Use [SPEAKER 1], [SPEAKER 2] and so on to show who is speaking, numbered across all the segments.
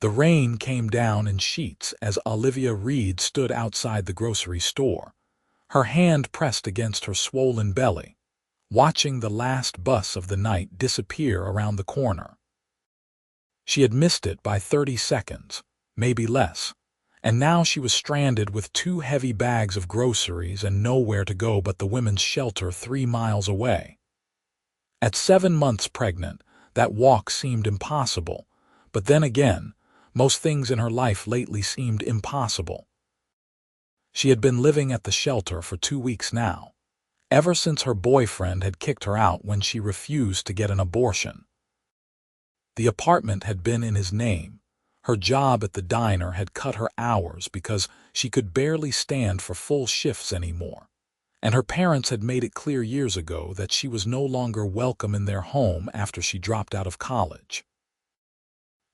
[SPEAKER 1] The rain came down in sheets as Olivia Reed stood outside the grocery store, her hand pressed against her swollen belly, watching the last bus of the night disappear around the corner. She had missed it by 30 seconds, maybe less, and now she was stranded with 2 heavy bags of groceries and nowhere to go but the women's shelter 3 miles away. At 7 months pregnant, that walk seemed impossible, but then again, most things in her life lately seemed impossible. She had been living at the shelter for 2 weeks now, ever since her boyfriend had kicked her out when she refused to get an abortion. The apartment had been in his name. Her job at the diner had cut her hours because she could barely stand for full shifts anymore, and her parents had made it clear years ago that she was no longer welcome in their home after she dropped out of college.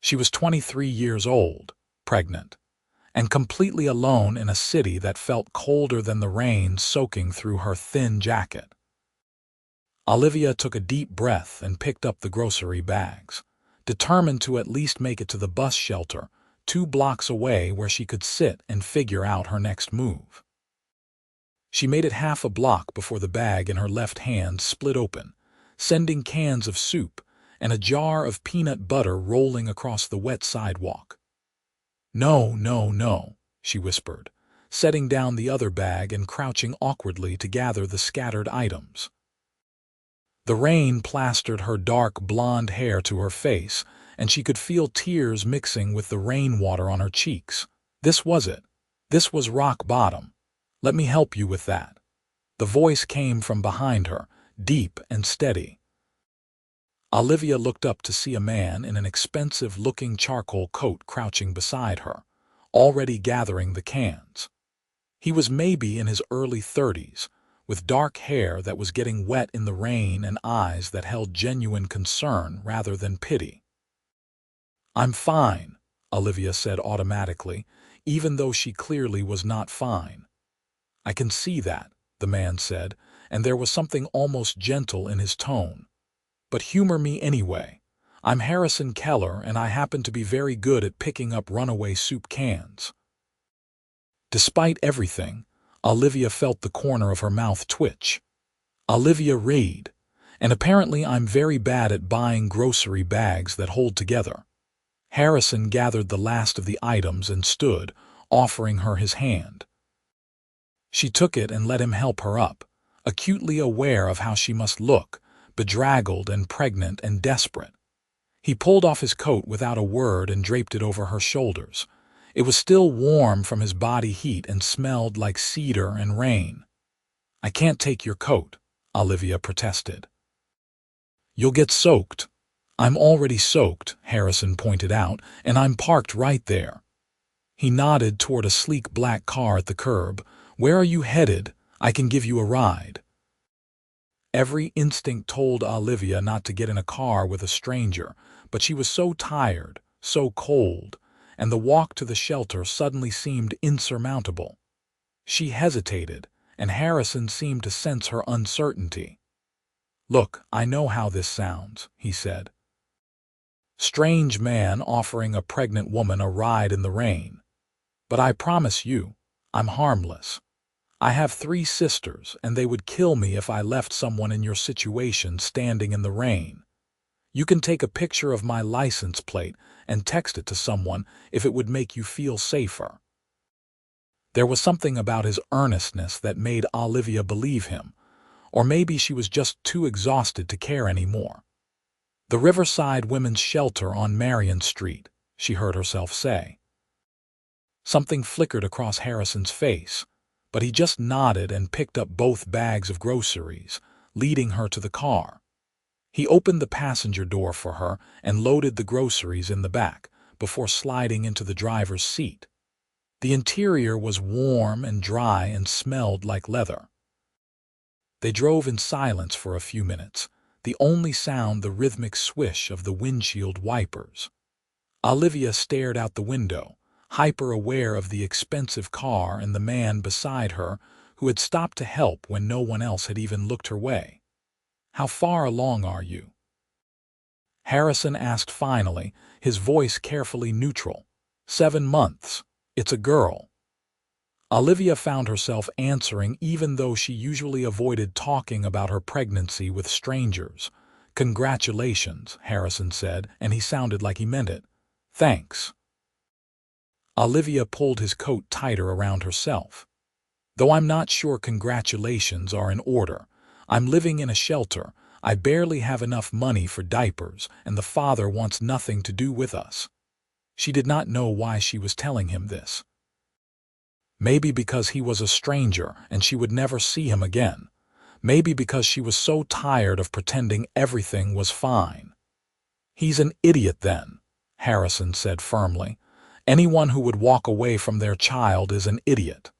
[SPEAKER 1] She was 23 years old, pregnant, and completely alone in a city that felt colder than the rain soaking through her thin jacket. Olivia took a deep breath and picked up the grocery bags, determined to at least make it to the bus shelter 2 blocks away where she could sit and figure out her next move. She made it half a block before the bag in her left hand split open, sending cans of soup and a jar of peanut butter rolling across the wet sidewalk. "No, no, no," she whispered, setting down the other bag and crouching awkwardly to gather the scattered items. The rain plastered her dark blonde hair to her face, and she could feel tears mixing with the rainwater on her cheeks. This was it. This was rock bottom. "Let me help you with that." The voice came from behind her, deep and steady. Olivia looked up to see a man in an expensive-looking charcoal coat crouching beside her, already gathering the cans. He was maybe in his early 30s, with dark hair that was getting wet in the rain and eyes that held genuine concern rather than pity. "I'm fine," Olivia said automatically, even though she clearly was not fine. "I can see that," the man said, and there was something almost gentle in his tone. "But humor me anyway. I'm Harrison Keller, and I happen to be very good at picking up runaway soup cans." Despite everything, Olivia felt the corner of her mouth twitch. "Olivia Reed, and apparently I'm very bad at buying grocery bags that hold together." Harrison gathered the last of the items and stood, offering her his hand. She took it and let him help her up, acutely aware of how she must look, bedraggled and pregnant and desperate. He pulled off his coat without a word and draped it over her shoulders. It was still warm from his body heat and smelled like cedar and rain. "I can't take your coat," Olivia protested. "You'll get soaked." "I'm already soaked," Harrison pointed out, "and I'm parked right there." He nodded toward a sleek black car at the curb. "Where are you headed? I can give you a ride." Every instinct told Olivia not to get in a car with a stranger, but she was so tired, so cold, and the walk to the shelter suddenly seemed insurmountable. She hesitated, and Harrison seemed to sense her uncertainty. "Look, I know how this sounds," he said. Strange man offering a pregnant woman a ride in the rain. "But I promise you, I'm harmless. I have 3 sisters, and they would kill me if I left someone in your situation standing in the rain. You can take a picture of my license plate and text it to someone if it would make you feel safer." There was something about his earnestness that made Olivia believe him, or maybe she was just too exhausted to care anymore. "The Riverside Women's Shelter on Marion Street," she heard herself say. Something flickered across Harrison's face, but he just nodded and picked up both bags of groceries, leading her to the car. He opened the passenger door for her and loaded the groceries in the back before sliding into the driver's seat. The interior was warm and dry and smelled like leather. They drove in silence for a few minutes, the only sound the rhythmic swish of the windshield wipers. Olivia stared out the window, hyper-aware of the expensive car and the man beside her who had stopped to help when no one else had even looked her way. "How far along are you?" Harrison asked finally, his voice carefully neutral. 7 months. It's a girl. Olivia found herself answering even though she usually avoided talking about her pregnancy with strangers. Congratulations, Harrison said, and he sounded like he meant it. Thanks. Olivia pulled his coat tighter around herself. Though I'm not sure congratulations are in order. I'm living in a shelter. I barely have enough money for diapers, and the father wants nothing to do with us. She did not know why she was telling him this. Maybe because he was a stranger and she would never see him again. Maybe because she was so tired of pretending everything was fine. He's an idiot then, Harrison said firmly. Anyone who would walk away from their child is an idiot.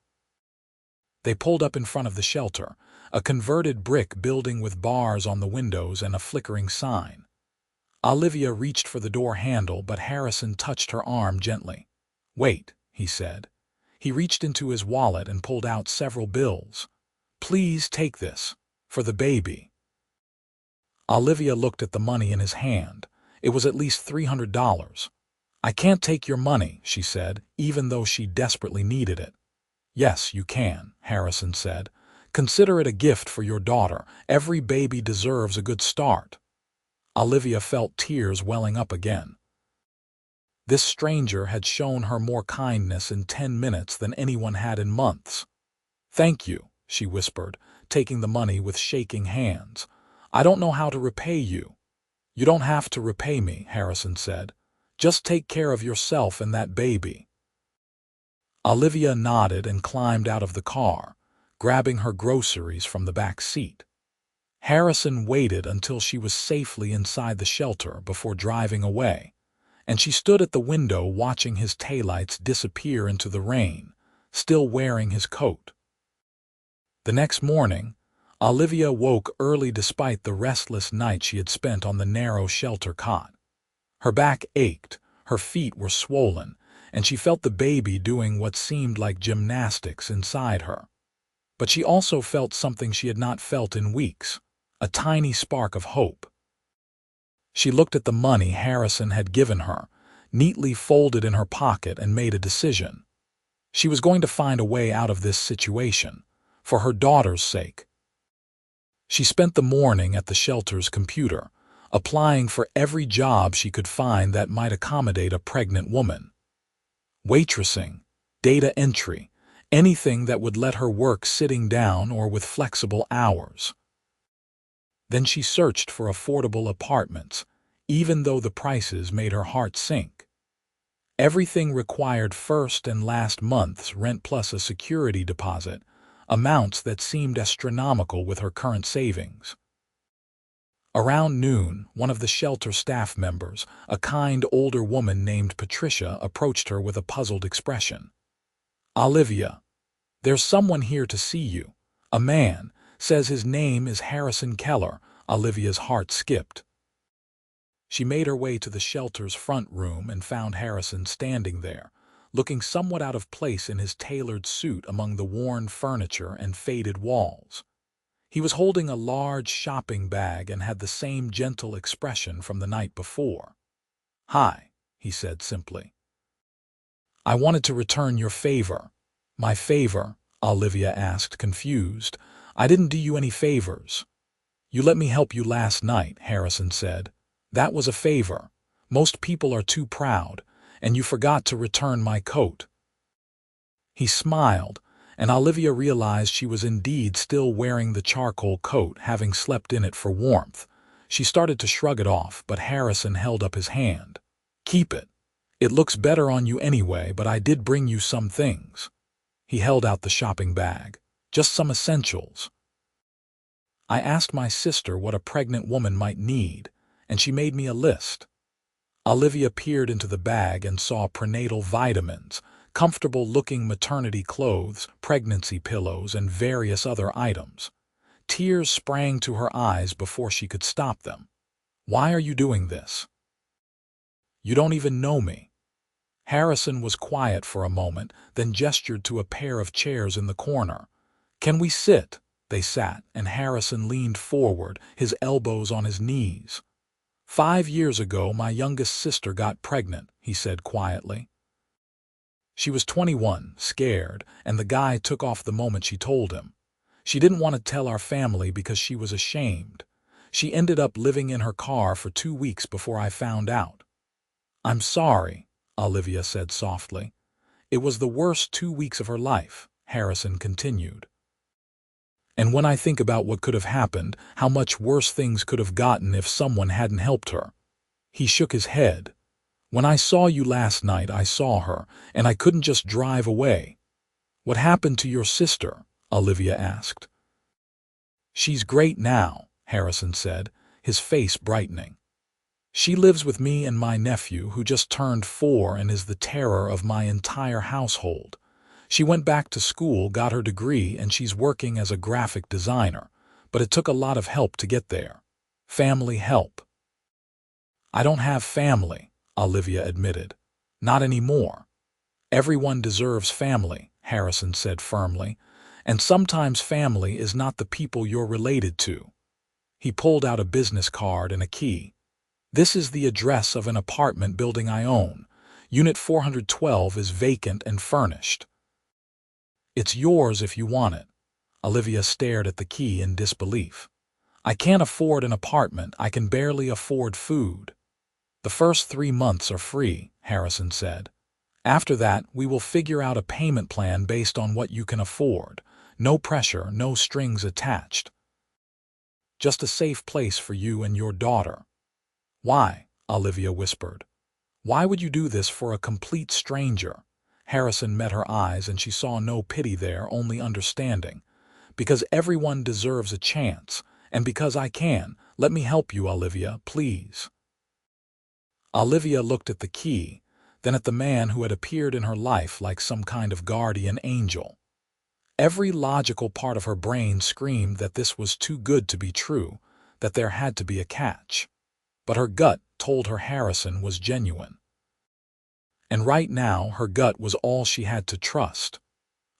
[SPEAKER 1] They pulled up in front of the shelter, a converted brick building with bars on the windows and a flickering sign. Olivia reached for the door handle, but Harrison touched her arm gently. Wait, he said. He reached into his wallet and pulled out several bills. Please take this, for the baby. Olivia looked at the money in his hand. It was at least $300. I can't take your money, she said, even though she desperately needed it. Yes, you can, Harrison said. Consider it a gift for your daughter. Every baby deserves a good start. Olivia felt tears welling up again. This stranger had shown her more kindness in 10 minutes than anyone had in months. Thank you, she whispered, taking the money with shaking hands. I don't know how to repay you. You don't have to repay me, Harrison said. Just take care of yourself and that baby. Olivia nodded and climbed out of the car, grabbing her groceries from the back seat. Harrison waited until she was safely inside the shelter before driving away, and she stood at the window watching his taillights disappear into the rain, still wearing his coat. The next morning, Olivia woke early despite the restless night she had spent on the narrow shelter cot. Her back ached, her feet were swollen, and she felt the baby doing what seemed like gymnastics inside her. But she also felt something she had not felt in weeks, a tiny spark of hope. She looked at the money Harrison had given her, neatly folded in her pocket, and made a decision. She was going to find a way out of this situation, for her daughter's sake. She spent the morning at the shelter's computer, applying for every job she could find that might accommodate a pregnant woman. Waitressing, data entry, anything that would let her work sitting down or with flexible hours. Then she searched for affordable apartments, even though the prices made her heart sink. Everything required first and last month's rent plus a security deposit, amounts that seemed astronomical with her current savings. Around noon, one of the shelter staff members, a kind older woman named Patricia, approached her with a puzzled expression. Olivia, there's someone here to see you. A man, says his name is Harrison Keller. Olivia's heart skipped. She made her way to the shelter's front room and found Harrison standing there, looking somewhat out of place in his tailored suit among the worn furniture and faded walls. He was holding a large shopping bag and had the same gentle expression from the night before. Hi, he said simply. I wanted to return your favor. My favor? Olivia asked, confused. I didn't do you any favors. You let me help you last night, Harrison said. That was a favor. Most people are too proud, and you forgot to return my coat. He smiled, and Olivia realized she was indeed still wearing the charcoal coat, having slept in it for warmth. She started to shrug it off, but Harrison held up his hand. Keep it. It looks better on you anyway, but I did bring you some things. He held out the shopping bag. Just some essentials. I asked my sister what a pregnant woman might need, and she made me a list. Olivia peered into the bag and saw prenatal vitamins, comfortable-looking maternity clothes, pregnancy pillows, and various other items. Tears sprang to her eyes before she could stop them. Why are you doing this? You don't even know me. Harrison was quiet for a moment, then gestured to a pair of chairs in the corner. Can we sit? They sat, and Harrison leaned forward, his elbows on his knees. 5 years ago, my youngest sister got pregnant, he said quietly. She was 21, scared, and the guy took off the moment she told him. She didn't want to tell our family because she was ashamed. She ended up living in her car for 2 weeks before I found out. I'm sorry, Olivia said softly. It was the worst 2 weeks of her life, Harrison continued. And when I think about what could have happened, how much worse things could have gotten if someone hadn't helped her. He shook his head. When I saw you last night, I saw her, and I couldn't just drive away. What happened to your sister? Olivia asked. She's great now, Harrison said, his face brightening. She lives with me and my nephew, who just turned 4 and is the terror of my entire household. She went back to school, got her degree, and she's working as a graphic designer, but it took a lot of help to get there. Family help. I don't have family, Olivia admitted. Not anymore. Everyone deserves family, Harrison said firmly, and sometimes family is not the people you're related to. He pulled out a business card and a key. This is the address of an apartment building I own. Unit 412 is vacant and furnished. It's yours if you want it. Olivia stared at the key in disbelief. I can't afford an apartment. I can barely afford food. The first 3 months are free, Harrison said. After that, we will figure out a payment plan based on what you can afford. No pressure, no strings attached. Just a safe place for you and your daughter. Why? Olivia whispered. Why would you do this for a complete stranger? Harrison met her eyes and she saw no pity there, only understanding. Because everyone deserves a chance, and because I can. Let me help you, Olivia, please. Olivia looked at the key, then at the man who had appeared in her life like some kind of guardian angel. Every logical part of her brain screamed that this was too good to be true, that there had to be a catch. But her gut told her Harrison was genuine. And right now, her gut was all she had to trust.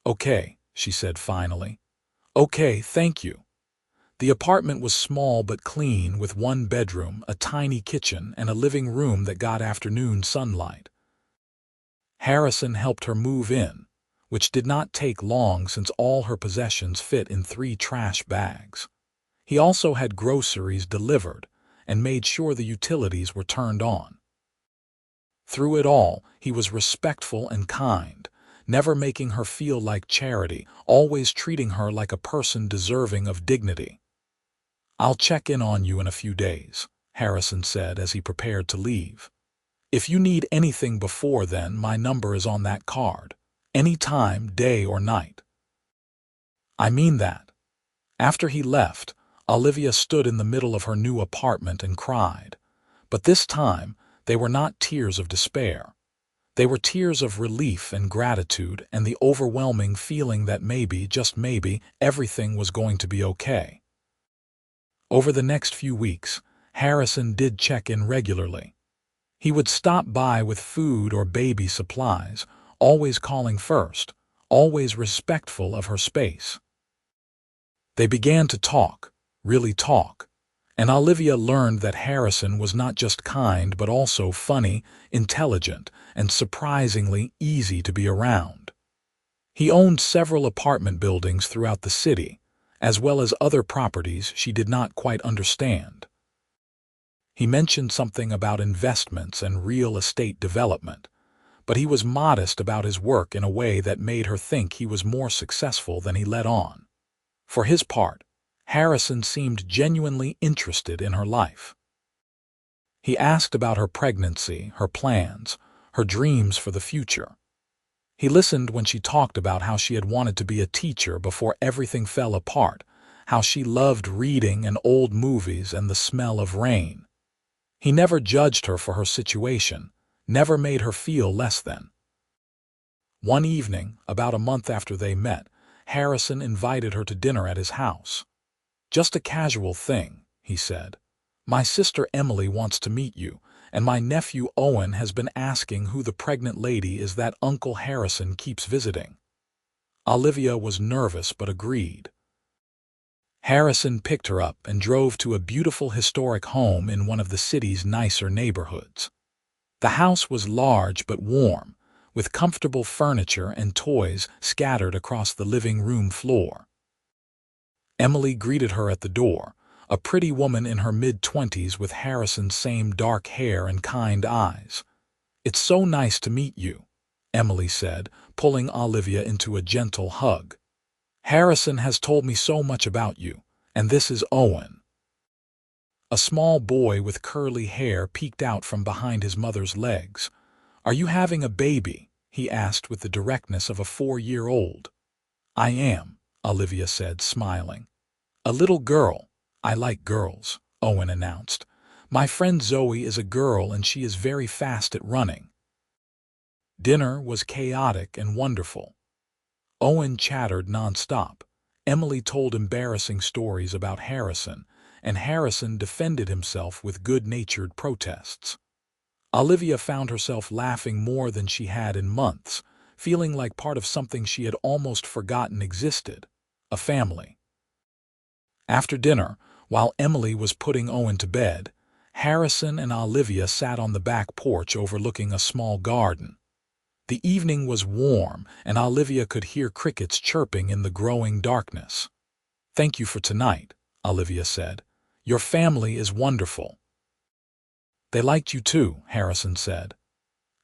[SPEAKER 1] Okay, she said finally. Okay, thank you. The apartment was small but clean, with 1 bedroom, a tiny kitchen, and a living room that got afternoon sunlight. Harrison helped her move in, which did not take long since all her possessions fit in 3 trash bags. He also had groceries delivered and made sure the utilities were turned on. Through it all, he was respectful and kind, never making her feel like charity, always treating her like a person deserving of dignity. I'll check in on you in a few days, Harrison said as he prepared to leave. If you need anything before then, my number is on that card. Any time, day or night. I mean that. After he left, Olivia stood in the middle of her new apartment and cried. But this time, they were not tears of despair. They were tears of relief and gratitude and the overwhelming feeling that maybe, just maybe, everything was going to be okay. Over the next few weeks, Harrison did check in regularly. He would stop by with food or baby supplies, always calling first, always respectful of her space. They began to talk, really talk, and Olivia learned that Harrison was not just kind but also funny, intelligent, and surprisingly easy to be around. He owned several apartment buildings throughout the city, as well as other properties she did not quite understand. He mentioned something about investments and real estate development, but he was modest about his work in a way that made her think he was more successful than he let on. For his part, Harrison seemed genuinely interested in her life. He asked about her pregnancy, her plans, her dreams for the future. He listened when she talked about how she had wanted to be a teacher before everything fell apart, how she loved reading and old movies and the smell of rain. He never judged her for her situation, never made her feel less than. One evening, about a month after they met, Harrison invited her to dinner at his house. Just a casual thing, he said. My sister Emily wants to meet you, and my nephew Owen has been asking who the pregnant lady is that Uncle Harrison keeps visiting. Olivia was nervous but agreed. Harrison picked her up and drove to a beautiful historic home in one of the city's nicer neighborhoods. The house was large but warm, with comfortable furniture and toys scattered across the living room floor. Emily greeted her at the door, a pretty woman in her mid-20s with Harrison's same dark hair and kind eyes. "It's so nice to meet you," Emily said, pulling Olivia into a gentle hug. "Harrison has told me so much about you, and this is Owen." A small boy with curly hair peeked out from behind his mother's legs. "Are you having a baby?" he asked with the directness of a 4-year-old. "I am," Olivia said, smiling. "A little girl. I like girls," Owen announced. "My friend Zoe is a girl and she is very fast at running." Dinner was chaotic and wonderful. Owen chattered nonstop. Emily told embarrassing stories about Harrison, and Harrison defended himself with good-natured protests. Olivia found herself laughing more than she had in months, feeling like part of something she had almost forgotten existed, a family. After dinner, while Emily was putting Owen to bed, Harrison and Olivia sat on the back porch overlooking a small garden. The evening was warm, and Olivia could hear crickets chirping in the growing darkness. "Thank you for tonight," Olivia said. "Your family is wonderful." "They liked you too," Harrison said.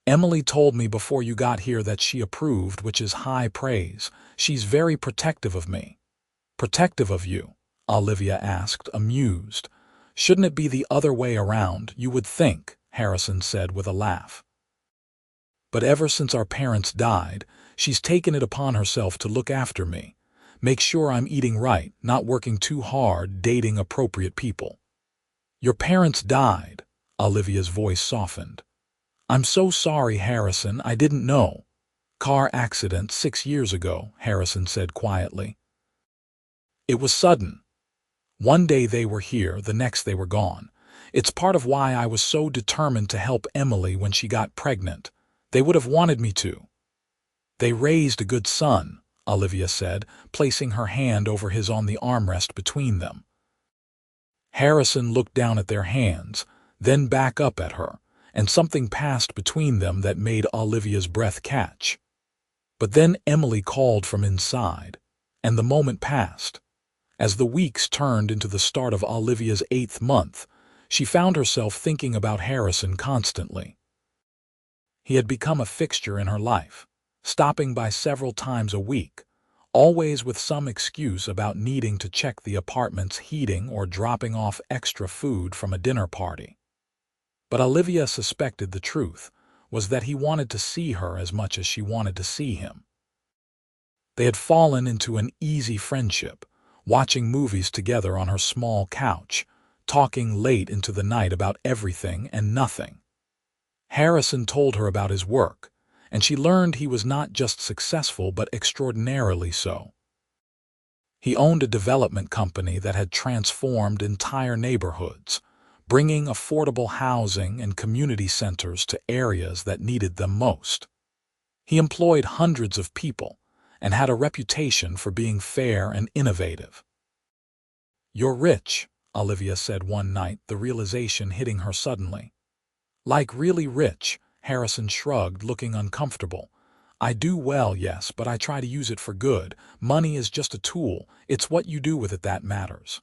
[SPEAKER 1] "Emily told me before you got here that she approved, which is high praise. She's very protective of me." "Protective of you?" Olivia asked, amused. "Shouldn't it be the other way around, you would think," Harrison said with a laugh. "But ever since our parents died, she's taken it upon herself to look after me, make sure I'm eating right, not working too hard, dating appropriate people." "Your parents died?" Olivia's voice softened. "I'm so sorry, Harrison, I didn't know." "Car accident 6 years ago," Harrison said quietly. "It was sudden. One day they were here, the next they were gone. It's part of why I was so determined to help Emily when she got pregnant. They would have wanted me to." "They raised a good son," Olivia said, placing her hand over his on the armrest between them. Harrison looked down at their hands, then back up at her, and something passed between them that made Olivia's breath catch. But then Emily called from inside, and the moment passed. As the weeks turned into the start of Olivia's 8th month, she found herself thinking about Harrison constantly. He had become a fixture in her life, stopping by several times a week, always with some excuse about needing to check the apartment's heating or dropping off extra food from a dinner party. But Olivia suspected the truth was that he wanted to see her as much as she wanted to see him. They had fallen into an easy friendship, watching movies together on her small couch, talking late into the night about everything and nothing. Harrison told her about his work, and she learned he was not just successful but extraordinarily so. He owned a development company that had transformed entire neighborhoods, bringing affordable housing and community centers to areas that needed them most. He employed hundreds of people and had a reputation for being fair and innovative. "You're rich," Olivia said one night, the realization hitting her suddenly. "Like really rich," Harrison shrugged, looking uncomfortable. "I do well, yes, but I try to use it for good. Money is just a tool. It's what you do with it that matters."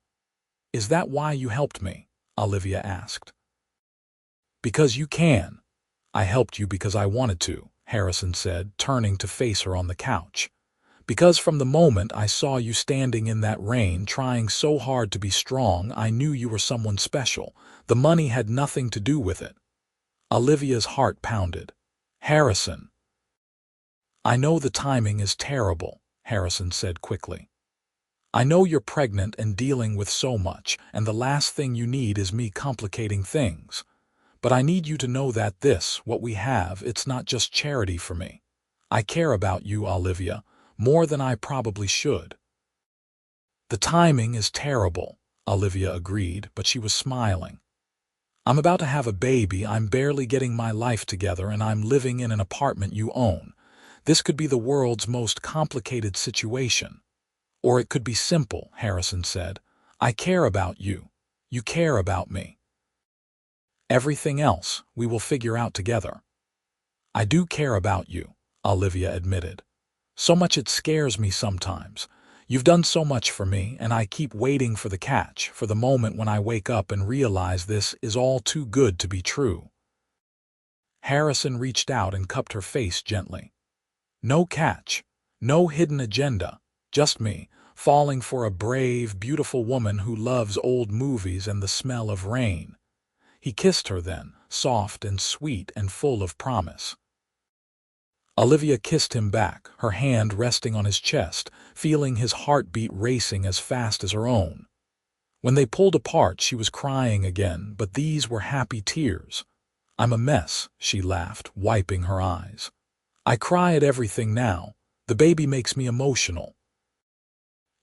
[SPEAKER 1] "Is that why you helped me?" Olivia asked. "Because you can." "I helped you because I wanted to," Harrison said, turning to face her on the couch. "Because from the moment I saw you standing in that rain, trying so hard to be strong, I knew you were someone special. The money had nothing to do with it." Olivia's heart pounded. "Harrison." "I know the timing is terrible," Harrison said quickly. "I know you're pregnant and dealing with so much, and the last thing you need is me complicating things. But I need you to know that what we have, it's not just charity for me. I care about you, Olivia, more than I probably should." "The timing is terrible," Olivia agreed, but she was smiling. "I'm about to have a baby, I'm barely getting my life together, and I'm living in an apartment you own. This could be the world's most complicated situation. Or it could be simple," Harrison said. I care about you. You care about me. Everything else we will figure out together. I do care about you, Olivia admitted. So much it scares me sometimes. You've done so much for me, and I keep waiting for the catch, for the moment when I wake up and realize this is all too good to be true. Harrison reached out and cupped her face gently. No catch, no hidden agenda, just me, falling for a brave, beautiful woman who loves old movies and the smell of rain. He kissed her then, soft and sweet and full of promise. Olivia kissed him back, her hand resting on his chest, feeling his heartbeat racing as fast as her own. When they pulled apart, she was crying again, but these were happy tears. I'm a mess, she laughed, wiping her eyes. I cry at everything now. The baby makes me emotional.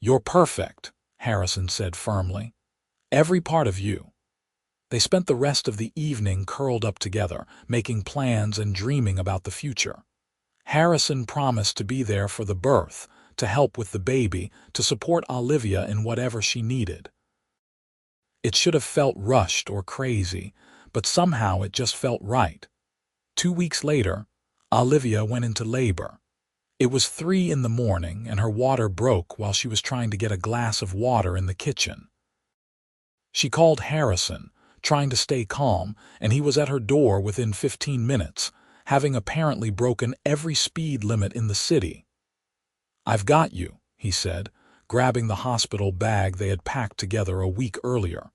[SPEAKER 1] You're perfect, Harrison said firmly. Every part of you. They spent the rest of the evening curled up together, making plans and dreaming about the future. Harrison promised to be there for the birth, to help with the baby, to support Olivia in whatever she needed. It should have felt rushed or crazy, but somehow it just felt right. 2 weeks later, Olivia went into labor. It was 3 in the morning, and her water broke while she was trying to get a glass of water in the kitchen. She called Harrison, trying to stay calm, and he was at her door within 15 minutes, having apparently broken every speed limit in the city. I've got you, he said, grabbing the hospital bag they had packed together a week earlier.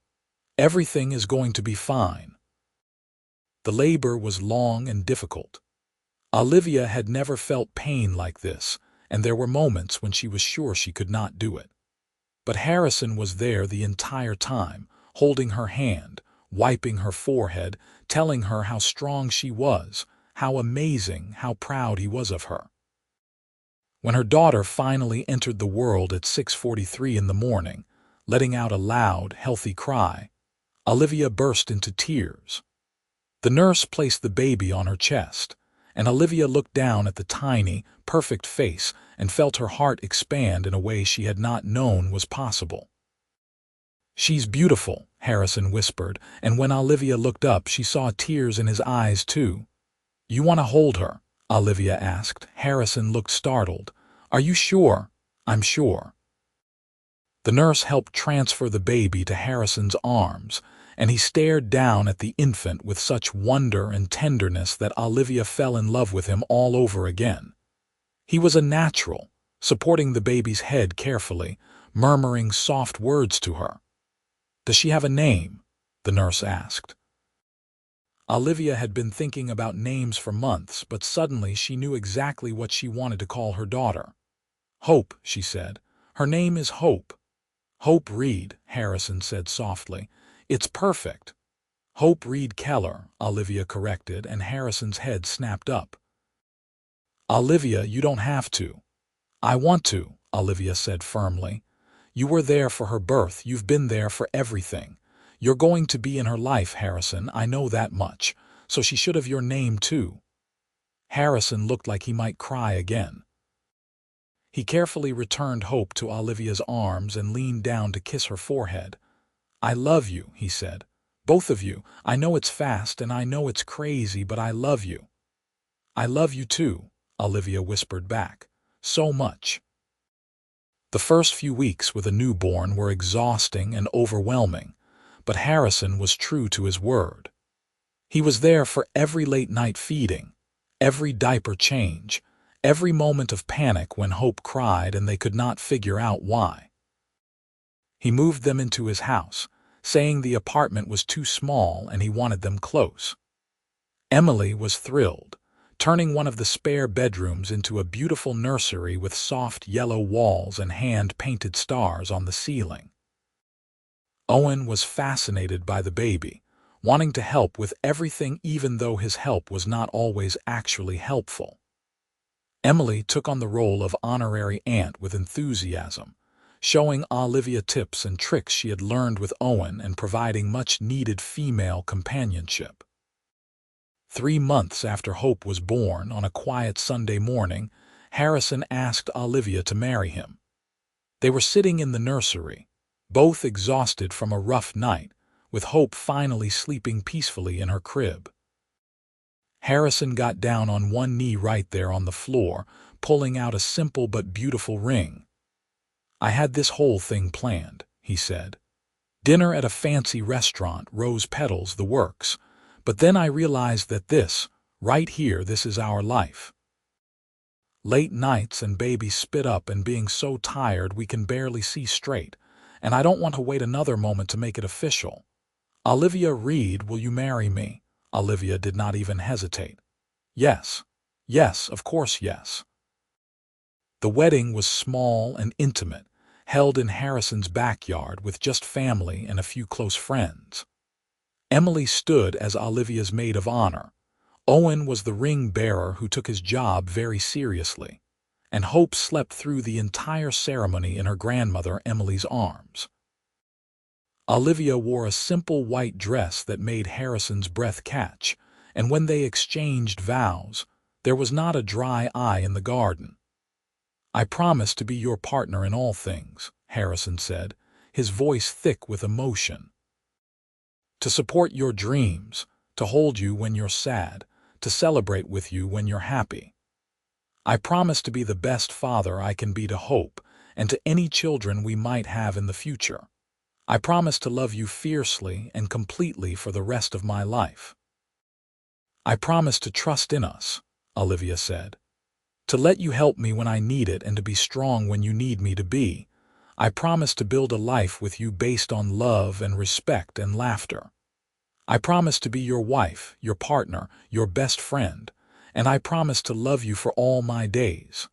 [SPEAKER 1] Everything is going to be fine. The labor was long and difficult. Olivia had never felt pain like this, and there were moments when she was sure she could not do it. But Harrison was there the entire time, holding her hand, wiping her forehead, telling her how strong she was, how amazing, how proud he was of her. When her daughter finally entered the world at 6:43 in the morning, letting out a loud, healthy cry, Olivia burst into tears. The nurse placed the baby on her chest, and Olivia looked down at the tiny, perfect face and felt her heart expand in a way she had not known was possible. She's beautiful, Harrison whispered, and when Olivia looked up, she saw tears in his eyes too. You want to hold her? Olivia asked. Harrison looked startled. Are you sure? I'm sure. The nurse helped transfer the baby to Harrison's arms, and he stared down at the infant with such wonder and tenderness that Olivia fell in love with him all over again. He was a natural, supporting the baby's head carefully, murmuring soft words to her. Does she have a name? The nurse asked. Olivia had been thinking about names for months, but suddenly she knew exactly what she wanted to call her daughter. Hope, she said. Her name is Hope. Hope Reed, Harrison said softly. It's perfect. Hope Reed Keller, Olivia corrected, and Harrison's head snapped up. Olivia, you don't have to. I want to, Olivia said firmly. You were there for her birth. You've been there for everything. You're going to be in her life, Harrison, I know that much, so she should have your name too. Harrison looked like he might cry again. He carefully returned Hope to Olivia's arms and leaned down to kiss her forehead. I love you, he said. Both of you. I know it's fast and I know it's crazy, but I love you. I love you too, Olivia whispered back. So much. The first few weeks with a newborn were exhausting and overwhelming, but Harrison was true to his word. He was there for every late-night feeding, every diaper change, every moment of panic when Hope cried and they could not figure out why. He moved them into his house, saying the apartment was too small and he wanted them close. Emily was thrilled, turning one of the spare bedrooms into a beautiful nursery with soft yellow walls and hand-painted stars on the ceiling. Owen was fascinated by the baby, wanting to help with everything even though his help was not always actually helpful. Emily took on the role of honorary aunt with enthusiasm, showing Olivia tips and tricks she had learned with Owen and providing much-needed female companionship. 3 months after Hope was born, on a quiet Sunday morning, Harrison asked Olivia to marry him. They were sitting in the nursery, both exhausted from a rough night, with Hope finally sleeping peacefully in her crib. Harrison got down on one knee right there on the floor, pulling out a simple but beautiful ring. "I had this whole thing planned," he said. "Dinner at a fancy restaurant, rose petals, the works. But then I realized that this, right here, this is our life. Late nights and baby spit up and being so tired we can barely see straight, and I don't want to wait another moment to make it official. Olivia Reed, will you marry me?" Olivia did not even hesitate. "Yes. Yes, of course, yes." The wedding was small and intimate, held in Harrison's backyard with just family and a few close friends. Emily stood as Olivia's maid of honor. Owen was the ring bearer who took his job very seriously, and Hope slept through the entire ceremony in her grandmother Emily's arms. Olivia wore a simple white dress that made Harrison's breath catch, and when they exchanged vows, there was not a dry eye in the garden. "I promise to be your partner in all things," Harrison said, his voice thick with emotion. "To support your dreams, to hold you when you're sad, to celebrate with you when you're happy. I promise to be the best father I can be to Hope and to any children we might have in the future. I promise to love you fiercely and completely for the rest of my life." "I promise to trust in us," Olivia said. "To let you help me when I need it and to be strong when you need me to be. I promise to build a life with you based on love and respect and laughter. I promise to be your wife, your partner, your best friend, and I promise to love you for all my days."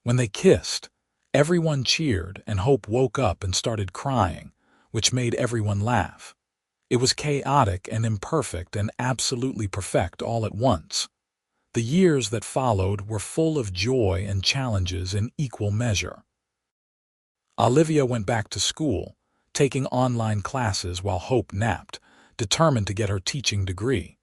[SPEAKER 1] When they kissed, everyone cheered and Hope woke up and started crying, which made everyone laugh. It was chaotic and imperfect and absolutely perfect all at once. The years that followed were full of joy and challenges in equal measure. Olivia went back to school, taking online classes while Hope napped, determined to get her teaching degree.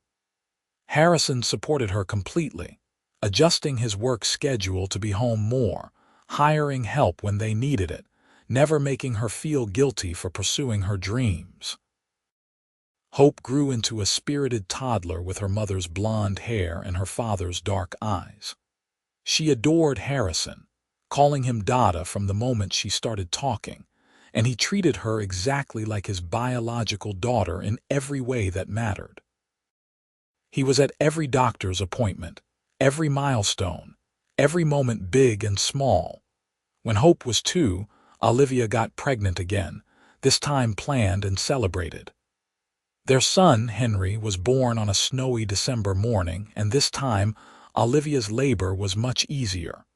[SPEAKER 1] Harrison supported her completely, adjusting his work schedule to be home more, hiring help when they needed it, never making her feel guilty for pursuing her dreams. Hope grew into a spirited toddler with her mother's blonde hair and her father's dark eyes. She adored Harrison, calling him Dada from the moment she started talking, and he treated her exactly like his biological daughter in every way that mattered. He was at every doctor's appointment, every milestone, every moment big and small. When Hope was 2, Olivia got pregnant again, this time planned and celebrated. Their son, Henry, was born on a snowy December morning, and this time Olivia's labor was much easier.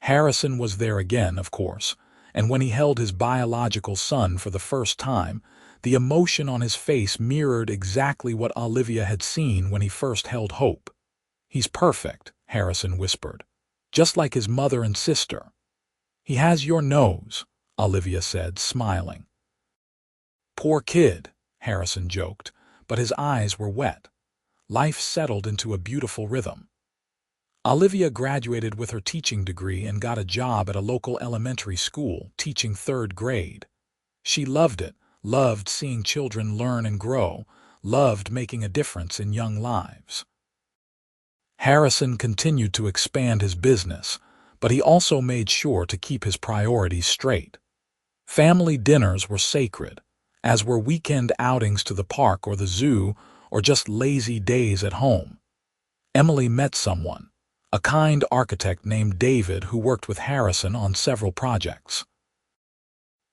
[SPEAKER 1] Harrison was there again, of course, and when he held his biological son for the first time, the emotion on his face mirrored exactly what Olivia had seen when he first held Hope. "He's perfect," Harrison whispered, "just like his mother and sister." "He has your nose," Olivia said, smiling. "Poor kid," Harrison joked, but his eyes were wet. Life settled into a beautiful rhythm. Olivia graduated with her teaching degree and got a job at a local elementary school, teaching 3rd grade. She loved it, loved seeing children learn and grow, loved making a difference in young lives. Harrison continued to expand his business, but he also made sure to keep his priorities straight. Family dinners were sacred, as were weekend outings to the park or the zoo, or just lazy days at home. Emily met someone, a kind architect named David who worked with Harrison on several projects.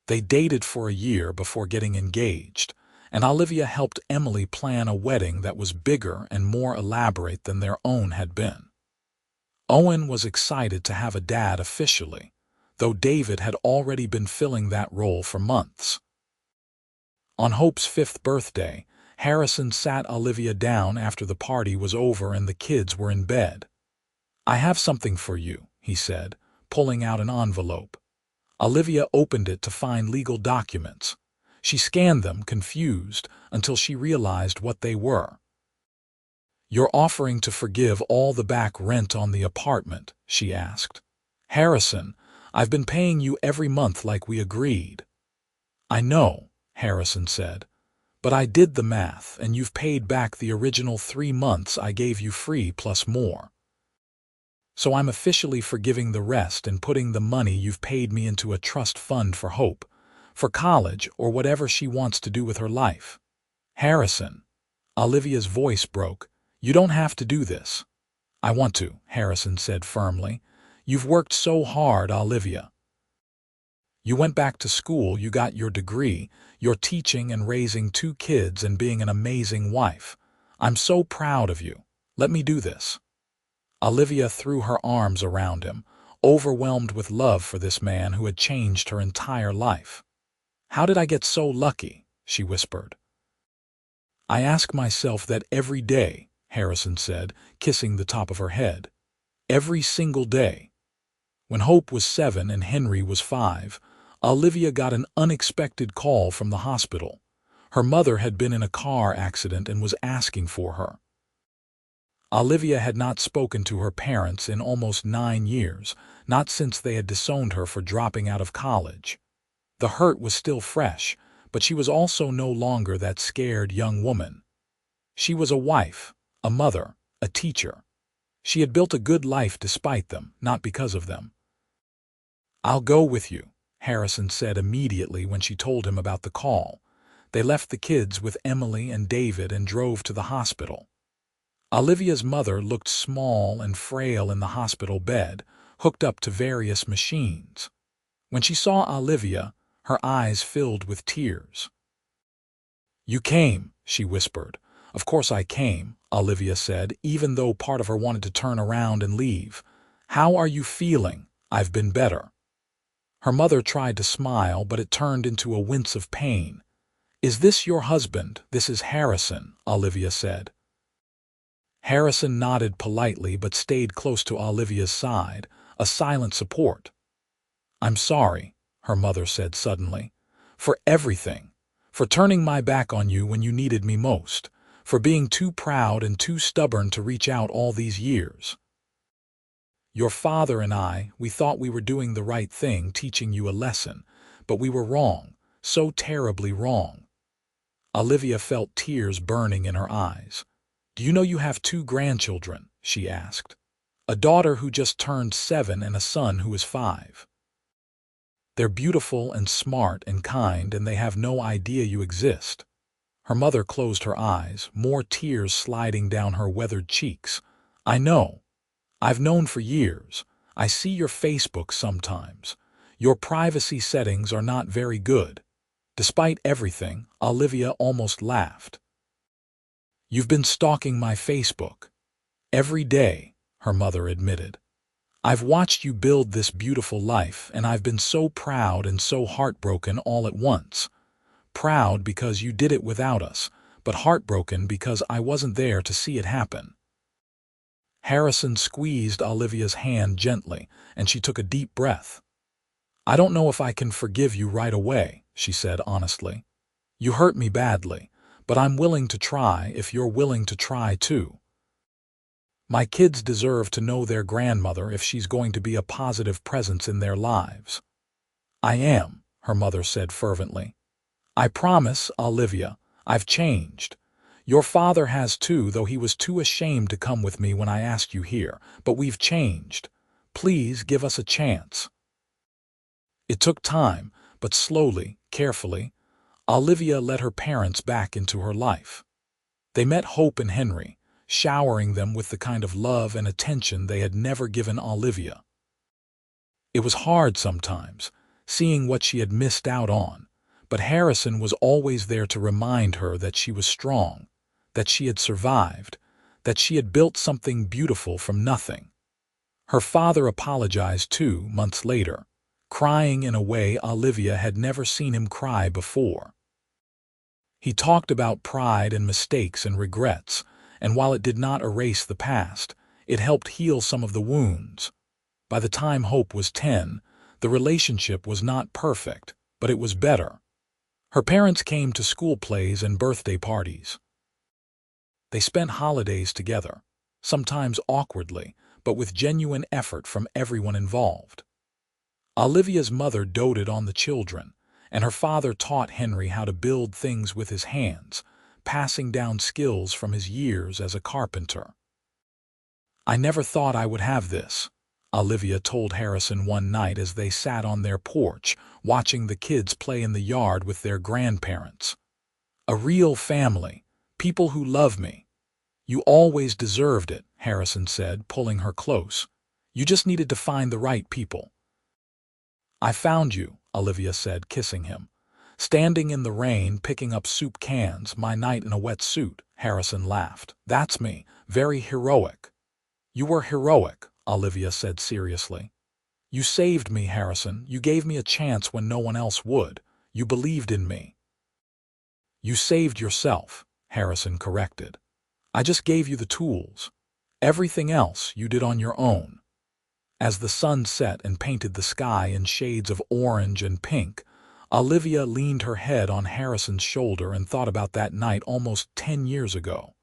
[SPEAKER 1] They dated for a year before getting engaged, and Olivia helped Emily plan a wedding that was bigger and more elaborate than their own had been. Owen was excited to have a dad officially, though David had already been filling that role for months. On Hope's 5th birthday, Harrison sat Olivia down after the party was over and the kids were in bed. "I have something for you," he said, pulling out an envelope. Olivia opened it to find legal documents. She scanned them, confused, until she realized what they were. "You're offering to forgive all the back rent on the apartment?" she asked. "Harrison, I've been paying you every month like we agreed." "I know," Harrison said, "but I did the math, and you've paid back the original 3 months I gave you free plus more. So I'm officially forgiving the rest and putting the money you've paid me into a trust fund for Hope, for college or whatever she wants to do with her life." "Harrison," Olivia's voice broke, "you don't have to do this." "I want to," Harrison said firmly. "You've worked so hard, Olivia. You went back to school, you got your degree, you're teaching and raising 2 kids and being an amazing wife. I'm so proud of you. Let me do this." Olivia threw her arms around him, overwhelmed with love for this man who had changed her entire life. "How did I get so lucky?" she whispered. "I ask myself that every day," Harrison said, kissing the top of her head. "Every single day. When Hope was 7 and Henry was 5, Olivia got an unexpected call from the hospital. Her mother had been in a car accident and was asking for her. Olivia had not spoken to her parents in almost 9 years, not since they had disowned her for dropping out of college. The hurt was still fresh, but she was also no longer that scared young woman. She was a wife, a mother, a teacher. She had built a good life despite them, not because of them. "I'll go with you," Harrison said immediately when she told him about the call. They left the kids with Emily and David and drove to the hospital. Olivia's mother looked small and frail in the hospital bed, hooked up to various machines. When she saw Olivia, her eyes filled with tears. "You came," she whispered. "Of course I came," Olivia said, even though part of her wanted to turn around and leave. "How are you feeling?" "I've been better." Her mother tried to smile, but it turned into a wince of pain. "Is this your husband?" "This is Harrison," Olivia said. Harrison nodded politely but stayed close to Olivia's side, a silent support. "I'm sorry," her mother said suddenly, "for everything, for turning my back on you when you needed me most, for being too proud and too stubborn to reach out all these years. Your father and I, we thought we were doing the right thing, teaching you a lesson, but we were wrong, so terribly wrong." Olivia felt tears burning in her eyes. "Do you know you have 2 grandchildren?" she asked. "A daughter who just turned 7 and a son who is 5. They're beautiful and smart and kind, and they have no idea you exist." Her mother closed her eyes, more tears sliding down her weathered cheeks. "I know. I've known for years. I see your Facebook sometimes. Your privacy settings are not very good." Despite everything, Olivia almost laughed. "You've been stalking my Facebook." "Every day," her mother admitted. "I've watched you build this beautiful life, and I've been so proud and so heartbroken all at once. Proud because you did it without us, but heartbroken because I wasn't there to see it happen." Harrison squeezed Olivia's hand gently, and she took a deep breath. "I don't know if I can forgive you right away," she said honestly. "You hurt me badly, but I'm willing to try if you're willing to try too. My kids deserve to know their grandmother if she's going to be a positive presence in their lives." "I am," her mother said fervently. "I promise, Olivia, I've changed. Your father has too, though he was too ashamed to come with me when I asked you here, but we've changed. Please give us a chance." It took time, but slowly, carefully, Olivia let her parents back into her life. They met Hope and Henry, showering them with the kind of love and attention they had never given Olivia. It was hard sometimes, seeing what she had missed out on, but Harrison was always there to remind her that she was strong, that she had survived, that she had built something beautiful from nothing. Her father apologized too, months later, crying in a way Olivia had never seen him cry before. He talked about pride and mistakes and regrets, and while it did not erase the past, it helped heal some of the wounds. By the time Hope was 10, the relationship was not perfect, but it was better. Her parents came to school plays and birthday parties. They spent holidays together, sometimes awkwardly, but with genuine effort from everyone involved. Olivia's mother doted on the children, and her father taught Henry how to build things with his hands, passing down skills from his years as a carpenter. "I never thought I would have this," Olivia told Harrison one night as they sat on their porch, watching the kids play in the yard with their grandparents. "A real family, people who love me." "You always deserved it," Harrison said, pulling her close. "You just needed to find the right people." "I found you," Olivia said, kissing him. "Standing in the rain, picking up soup cans, my night in a wet suit," Harrison laughed. "That's me, very heroic." "You were heroic," Olivia said seriously. "You saved me, Harrison. You gave me a chance when no one else would. You believed in me." "You saved yourself," Harrison corrected. "I just gave you the tools. Everything else you did on your own." As the sun set and painted the sky in shades of orange and pink, Olivia leaned her head on Harrison's shoulder and thought about that night almost 10 years ago.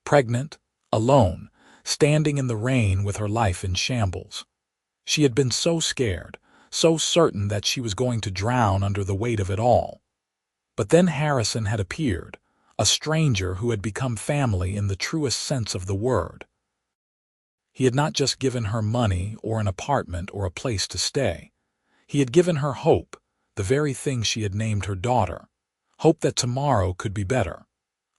[SPEAKER 1] Pregnant, alone, standing in the rain with her life in shambles. She had been so scared, so certain that she was going to drown under the weight of it all. But then Harrison had appeared, a stranger who had become family in the truest sense of the word. He had not just given her money or an apartment or a place to stay. He had given her hope, the very thing she had named her daughter. Hope that tomorrow could be better.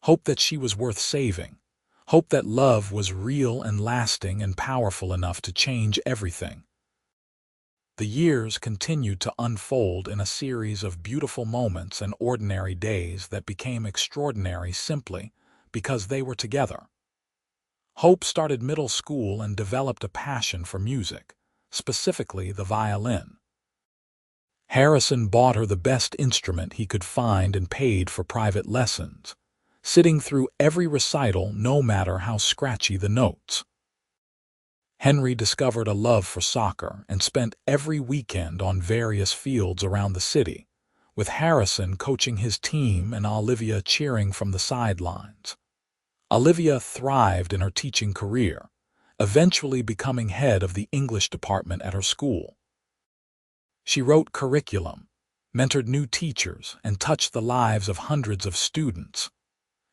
[SPEAKER 1] Hope that she was worth saving. Hope that love was real and lasting and powerful enough to change everything. The years continued to unfold in a series of beautiful moments and ordinary days that became extraordinary simply because they were together. Hope started middle school and developed a passion for music, specifically the violin. Harrison bought her the best instrument he could find and paid for private lessons, sitting through every recital no matter how scratchy the notes. Henry discovered a love for soccer and spent every weekend on various fields around the city, with Harrison coaching his team and Olivia cheering from the sidelines. Olivia thrived in her teaching career, eventually becoming head of the English department at her school. She wrote curriculum, mentored new teachers, and touched the lives of hundreds of students.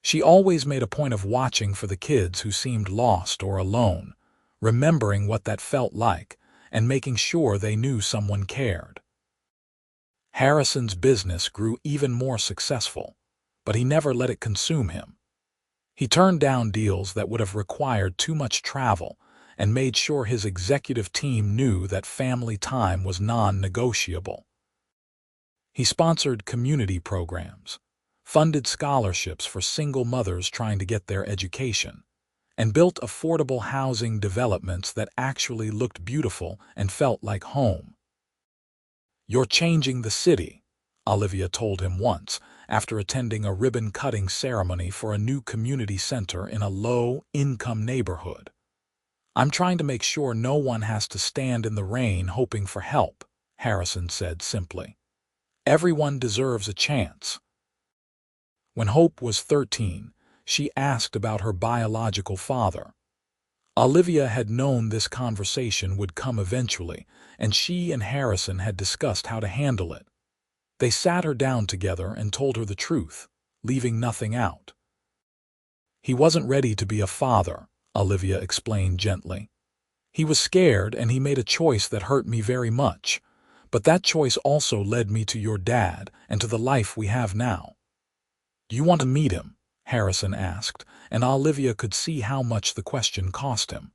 [SPEAKER 1] She always made a point of watching for the kids who seemed lost or alone, remembering what that felt like, and making sure they knew someone cared. Harrison's business grew even more successful, but he never let it consume him. He turned down deals that would have required too much travel and made sure his executive team knew that family time was non-negotiable. He sponsored community programs, funded scholarships for single mothers trying to get their education, and built affordable housing developments that actually looked beautiful and felt like home. "You're changing the city," Olivia told him once after attending a ribbon-cutting ceremony for a new community center in a low-income neighborhood. "I'm trying to make sure no one has to stand in the rain hoping for help," Harrison said simply. "Everyone deserves a chance." When Hope was 13, she asked about her biological father. Olivia had known this conversation would come eventually, and she and Harrison had discussed how to handle it. They sat her down together and told her the truth, leaving nothing out. "He wasn't ready to be a father," Olivia explained gently. "He was scared and he made a choice that hurt me very much, but that choice also led me to your dad and to the life we have now." "Do you want to meet him?" Harrison asked, and Olivia could see how much the question cost him.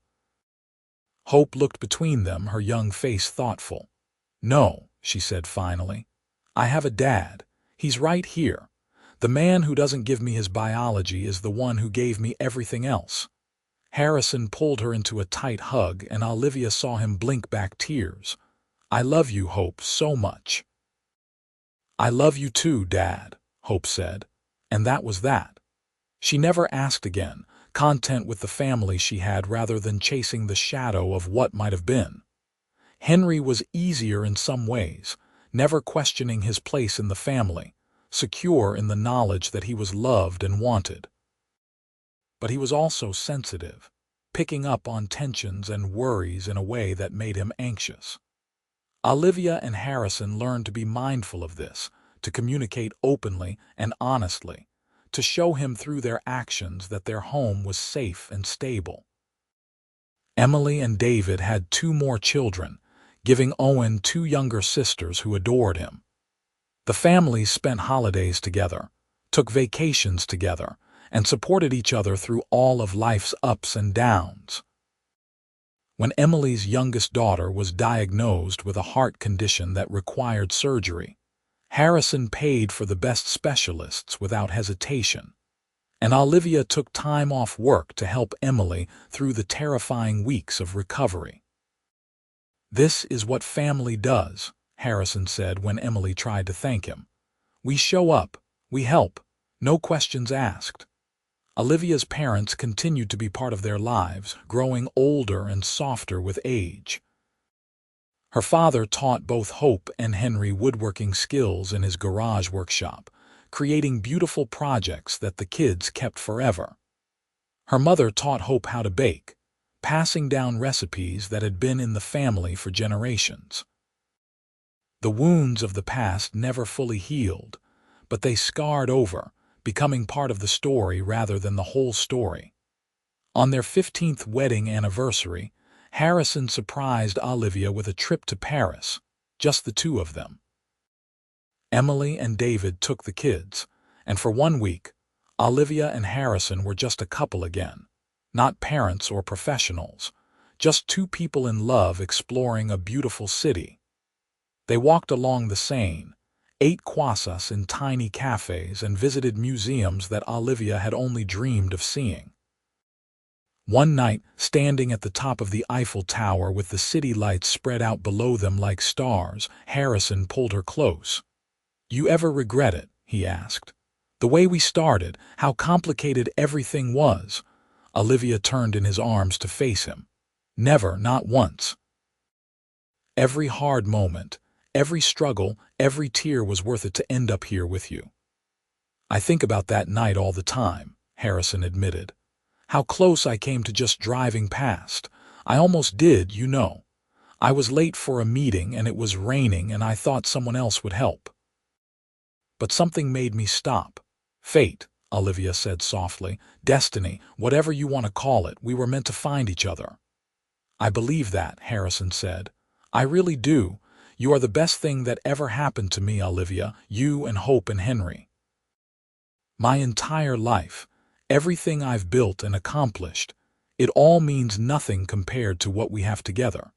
[SPEAKER 1] Hope looked between them, her young face thoughtful. "No," she said finally. "I have a dad. He's right here. The man who doesn't give me his biology is the one who gave me everything else." Harrison pulled her into a tight hug, and Olivia saw him blink back tears. "I love you, Hope, so much." "I love you too, Dad," Hope said. And that was that. She never asked again, content with the family she had rather than chasing the shadow of what might have been. Henry was easier in some ways, never questioning his place in the family, secure in the knowledge that he was loved and wanted. But he was also sensitive, picking up on tensions and worries in a way that made him anxious. Olivia and Harrison learned to be mindful of this, to communicate openly and honestly, to show him through their actions that their home was safe and stable. Emily and David had 2 more children, giving Owen 2 younger sisters who adored him. The families spent holidays together, took vacations together, and supported each other through all of life's ups and downs. When Emily's youngest daughter was diagnosed with a heart condition that required surgery, Harrison paid for the best specialists without hesitation, and Olivia took time off work to help Emily through the terrifying weeks of recovery. "This is what family does," Harrison said when Emily tried to thank him. "We show up, we help, no questions asked." Olivia's parents continued to be part of their lives, growing older and softer with age. Her father taught both Hope and Henry woodworking skills in his garage workshop, creating beautiful projects that the kids kept forever. Her mother taught Hope how to bake, passing down recipes that had been in the family for generations. The wounds of the past never fully healed, but they scarred over, becoming part of the story rather than the whole story. On their 15th wedding anniversary, Harrison surprised Olivia with a trip to Paris, just the 2 of them. Emily and David took the kids, and for 1 week, Olivia and Harrison were just a couple again, not parents or professionals, just 2 people in love exploring a beautiful city. They walked along the Seine, ate croissants in tiny cafes, and visited museums that Olivia had only dreamed of seeing. One night, standing at the top of the Eiffel Tower with the city lights spread out below them like stars, Harrison pulled her close. "You ever regret it?" he asked. "The way we started, how complicated everything was." Olivia turned in his arms to face him. "Never, not once." "Every hard moment, every struggle, every tear was worth it to end up here with you." "I think about that night all the time," Harrison admitted. "How close I came to just driving past. I almost did, you know. I was late for a meeting and it was raining and I thought someone else would help. But something made me stop. Fate," Olivia said softly. "Destiny, whatever you want to call it, we were meant to find each other." "I believe that," Harrison said. "I really do. You are the best thing that ever happened to me, Olivia, you and Hope and Henry. My entire life, everything I've built and accomplished, it all means nothing compared to what we have together."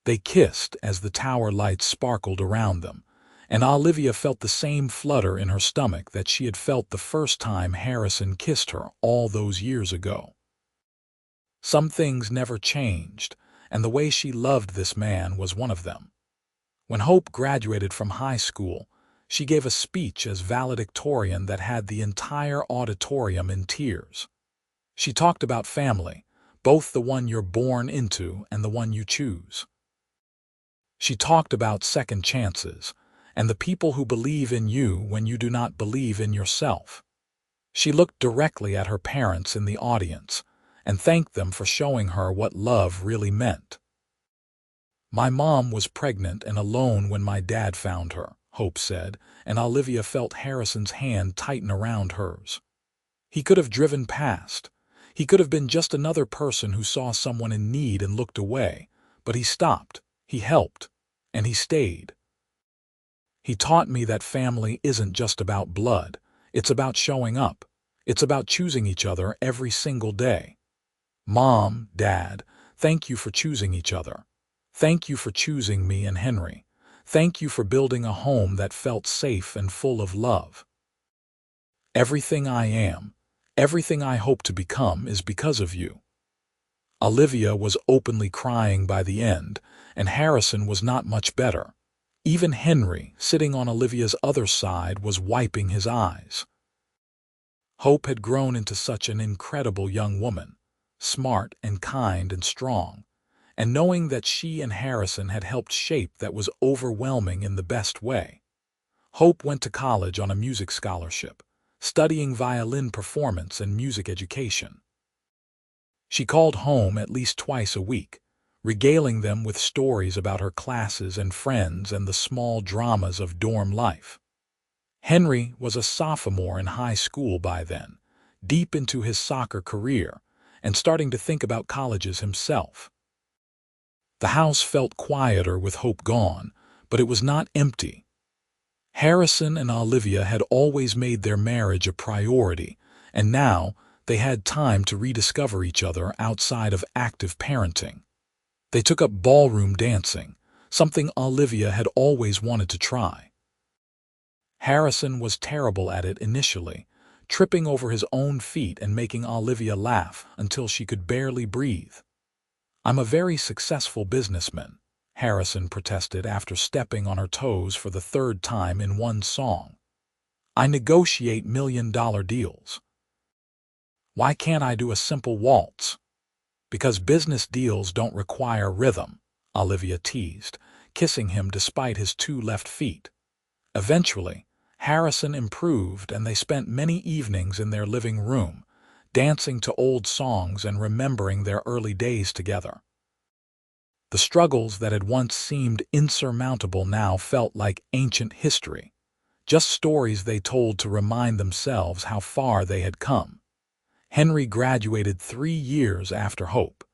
[SPEAKER 1] They kissed as the tower lights sparkled around them, and Olivia felt the same flutter in her stomach that she had felt the first time Harrison kissed her all those years ago. Some things never changed, and the way she loved this man was one of them. When Hope graduated from high school, she gave a speech as valedictorian that had the entire auditorium in tears. She talked about family, both the one you're born into and the one you choose. She talked about second chances, and the people who believe in you when you do not believe in yourself. She looked directly at her parents in the audience and thanked them for showing her what love really meant. "My mom was pregnant and alone when my dad found her," Hope said, and Olivia felt Harrison's hand tighten around hers. He could have driven past. He could have been just another person who saw someone in need and looked away, but he stopped, he helped, and he stayed. "He taught me that family isn't just about blood. It's about showing up. It's about choosing each other every single day. Mom, Dad, thank you for choosing each other. Thank you for choosing me and Henry. Thank you for building a home that felt safe and full of love. Everything I am, everything I hope to become is because of you." Olivia was openly crying by the end, and Harrison was not much better. Even Henry, sitting on Olivia's other side, was wiping his eyes. Hope had grown into such an incredible young woman, smart and kind and strong, and knowing that she and Harrison had helped shape that was overwhelming in the best way. Hope went to college on a music scholarship, studying violin performance and music education. She called home at least twice a week, regaling them with stories about her classes and friends and the small dramas of dorm life. Henry was a sophomore in high school by then, deep into his soccer career, and starting to think about colleges himself. The house felt quieter with Hope gone, but it was not empty. Harrison and Olivia had always made their marriage a priority, and now they had time to rediscover each other outside of active parenting. They took up ballroom dancing, something Olivia had always wanted to try. Harrison was terrible at it initially, tripping over his own feet and making Olivia laugh until she could barely breathe. "I'm a very successful businessman," Harrison protested after stepping on her toes for the third time in one song. "I negotiate million-dollar deals. Why can't I do a simple waltz?" "Because business deals don't require rhythm," Olivia teased, kissing him despite his two left feet. Eventually, Harrison improved and they spent many evenings in their living room, dancing to old songs and remembering their early days together. The struggles that had once seemed insurmountable now felt like ancient history, just stories they told to remind themselves how far they had come. Henry graduated 3 years after Hope,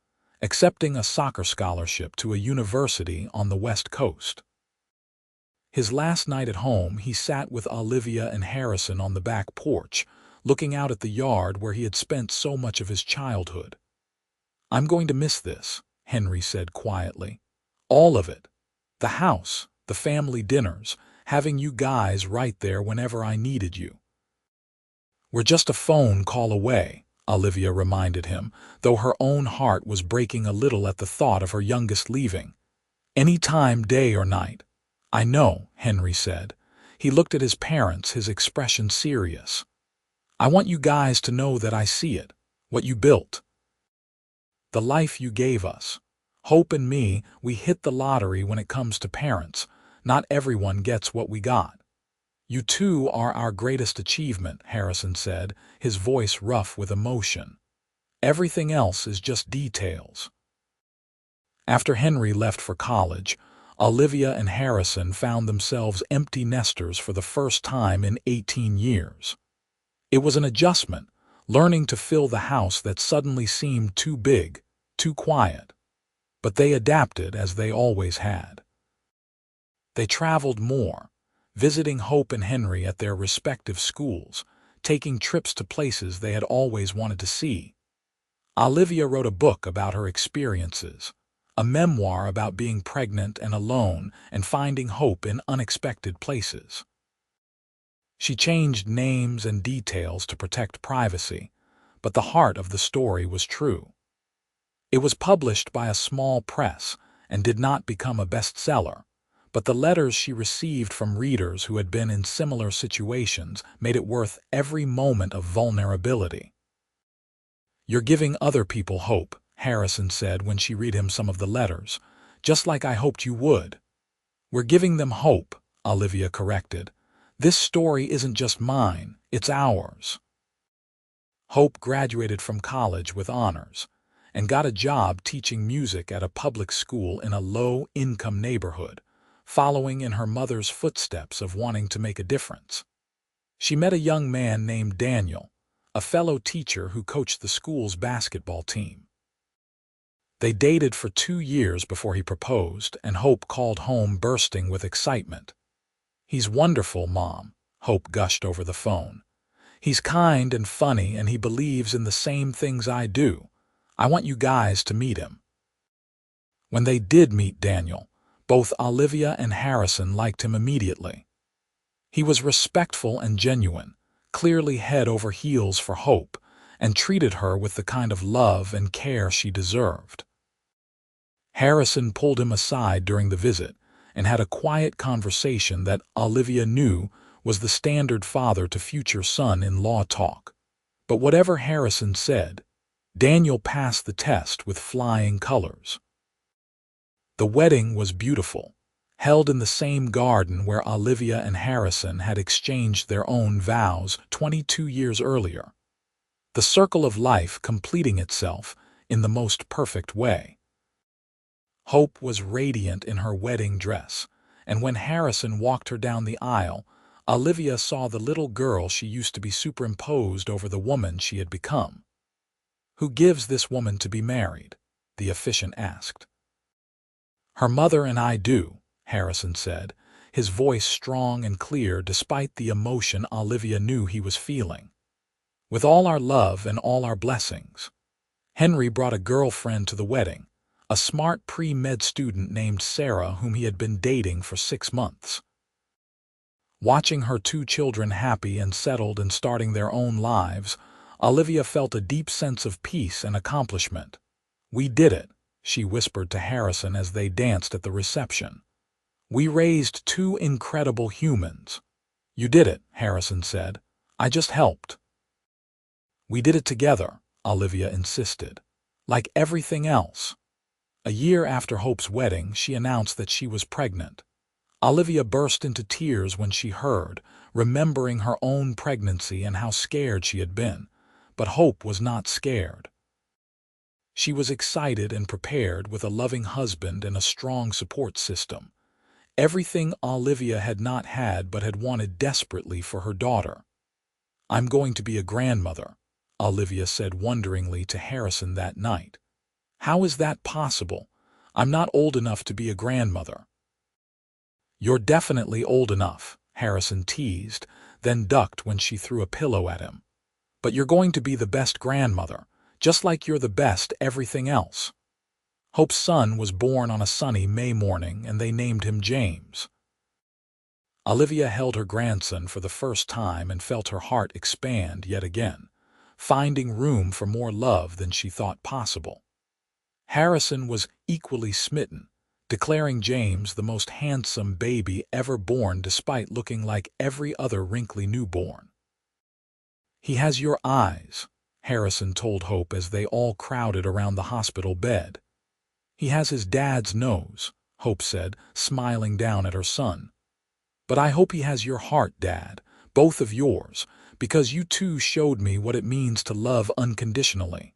[SPEAKER 1] accepting a soccer scholarship to a university on the West Coast. His last night at home, he sat with Olivia and Harrison on the back porch, looking out at the yard where he had spent so much of his childhood. "I'm going to miss this," Henry said quietly. "All of it. The house, the family dinners, having you guys right there whenever I needed you." "We're just a phone call away," Olivia reminded him, though her own heart was breaking a little at the thought of her youngest leaving. "Any time, day or night." "I know," Henry said. He looked at his parents, his expression serious. "I want you guys to know that I see it, what you built. The life you gave us. Hope and me, we hit the lottery when it comes to parents. Not everyone gets what we got." "You two are our greatest achievement," Harrison said, his voice rough with emotion. "Everything else is just details." After Henry left for college, Olivia and Harrison found themselves empty nesters for the first time in 18 years. It was an adjustment, learning to fill the house that suddenly seemed too big, too quiet. But they adapted as they always had. They traveled more, visiting Hope and Henry at their respective schools, taking trips to places they had always wanted to see. Olivia wrote a book about her experiences, a memoir about being pregnant and alone and finding hope in unexpected places. She changed names and details to protect privacy, but the heart of the story was true. It was published by a small press and did not become a bestseller, but the letters she received from readers who had been in similar situations made it worth every moment of vulnerability. "You're giving other people hope," Harrison said when she read him some of the letters, "just like I hoped you would." "We're giving them hope," Olivia corrected. "This story isn't just mine, it's ours." Hope graduated from college with honors and got a job teaching music at a public school in a low-income neighborhood, following in her mother's footsteps of wanting to make a difference. She met a young man named Daniel, a fellow teacher who coached the school's basketball team. They dated for 2 years before he proposed, and Hope called home bursting with excitement. "He's wonderful, Mom," Hope gushed over the phone. "He's kind and funny, and he believes in the same things I do. I want you guys to meet him." When they did meet Daniel, both Olivia and Harrison liked him immediately. He was respectful and genuine, clearly head over heels for Hope, and treated her with the kind of love and care she deserved. Harrison pulled him aside during the visit and had a quiet conversation that Olivia knew was the standard father to future son-in-law talk. But whatever Harrison said, Daniel passed the test with flying colors. The wedding was beautiful, held in the same garden where Olivia and Harrison had exchanged their own vows 22 years earlier. The circle of life completing itself in the most perfect way. Hope was radiant in her wedding dress, and when Harrison walked her down the aisle, Olivia saw the little girl she used to be superimposed over the woman she had become. "Who gives this woman to be married?" the officiant asked. "Her mother and I do," Harrison said, his voice strong and clear despite the emotion Olivia knew he was feeling. "With all our love and all our blessings." Henry brought a girlfriend to the wedding, a smart pre-med student named Sarah whom he had been dating for 6 months. Watching her 2 children happy and settled and starting their own lives, Olivia felt a deep sense of peace and accomplishment. "We did it," she whispered to Harrison as they danced at the reception. "We raised 2 incredible humans." "You did it," Harrison said. "I just helped." "We did it together," Olivia insisted. "Like everything else." A year after Hope's wedding, she announced that she was pregnant. Olivia burst into tears when she heard, remembering her own pregnancy and how scared she had been. But Hope was not scared. She was excited and prepared with a loving husband and a strong support system. Everything Olivia had not had but had wanted desperately for her daughter. "I'm going to be a grandmother," Olivia said wonderingly to Harrison that night. "How is that possible? I'm not old enough to be a grandmother." "You're definitely old enough," Harrison teased, then ducked when she threw a pillow at him. "But you're going to be the best grandmother, just like you're the best everything else." Hope's son was born on a sunny May morning, and they named him James. Olivia held her grandson for the first time and felt her heart expand yet again, finding room for more love than she thought possible. Harrison was equally smitten, declaring James the most handsome baby ever born despite looking like every other wrinkly newborn. "He has your eyes," Harrison told Hope as they all crowded around the hospital bed. "He has his dad's nose," Hope said, smiling down at her son. "But I hope he has your heart, Dad, both of yours, because you two showed me what it means to love unconditionally."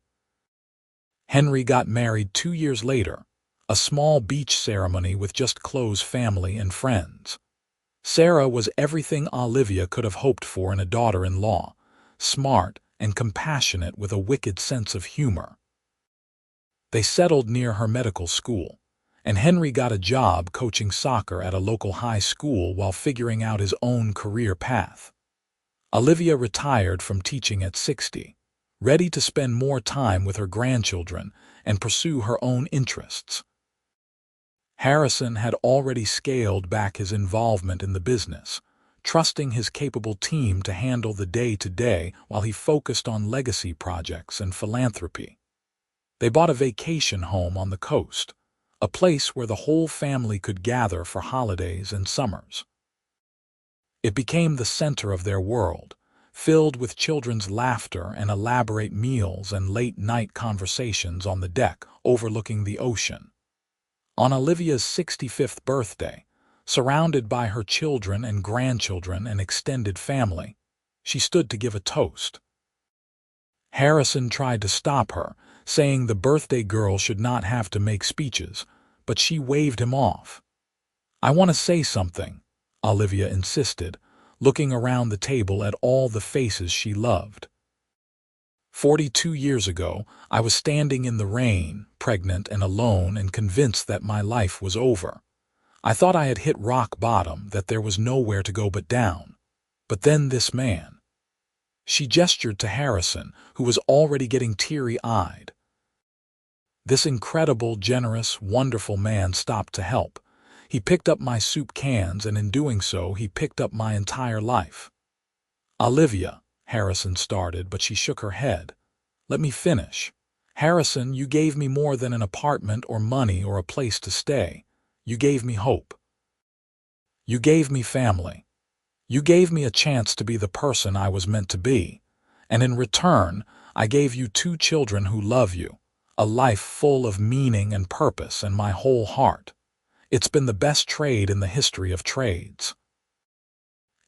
[SPEAKER 1] Henry got married 2 years later, a small beach ceremony with just close family and friends. Sarah was everything Olivia could have hoped for in a daughter-in-law, smart and compassionate with a wicked sense of humor. They settled near her medical school, and Henry got a job coaching soccer at a local high school while figuring out his own career path. Olivia retired from teaching at 60, ready to spend more time with her grandchildren and pursue her own interests. Harrison had already scaled back his involvement in the business, trusting his capable team to handle the day-to-day while he focused on legacy projects and philanthropy. They bought a vacation home on the coast, a place where the whole family could gather for holidays and summers. It became the center of their world, filled with children's laughter and elaborate meals and late-night conversations on the deck overlooking the ocean. On Olivia's 65th birthday, surrounded by her children and grandchildren and extended family, she stood to give a toast. Harrison tried to stop her, saying the birthday girl should not have to make speeches, but she waved him off. "I want to say something," Olivia insisted, looking around the table at all the faces she loved. 42 years ago, I was standing in the rain, pregnant and alone and convinced that my life was over. I thought I had hit rock bottom, that there was nowhere to go but down. But then this man." She gestured to Harrison, who was already getting teary-eyed. This incredible, generous, wonderful man stopped to help. He picked up my soup cans, and in doing so, he picked up my entire life. "Olivia," Harrison started, but she shook her head. "Let me finish. Harrison, you gave me more than an apartment or money or a place to stay. You gave me hope. You gave me family. You gave me a chance to be the person I was meant to be. And in return, I gave you 2 children who love you, a life full of meaning and purpose, and my whole heart. It's been the best trade in the history of trades."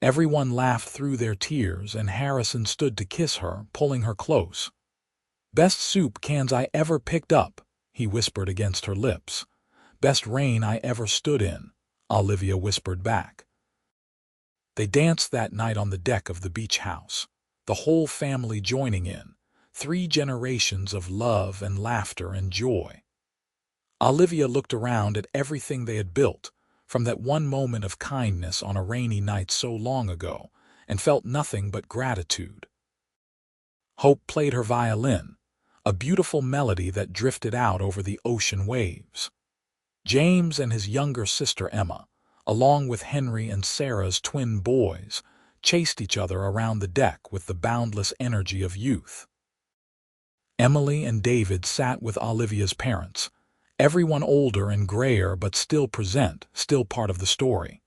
[SPEAKER 1] Everyone laughed through their tears, and Harrison stood to kiss her, pulling her close. "Best soup cans I ever picked up," he whispered against her lips. Best rain I ever stood in, Olivia whispered back. They danced that night on the deck of the beach house, the whole family joining in, 3 generations of love and laughter and joy. Olivia looked around at everything they had built, from that one moment of kindness on a rainy night so long ago, and felt nothing but gratitude. Hope played her violin, a beautiful melody that drifted out over the ocean waves. James and his younger sister Emma, along with Henry and Sarah's twin boys, chased each other around the deck with the boundless energy of youth. Emily and David sat with Olivia's parents, everyone older and grayer but still present, still part of the story.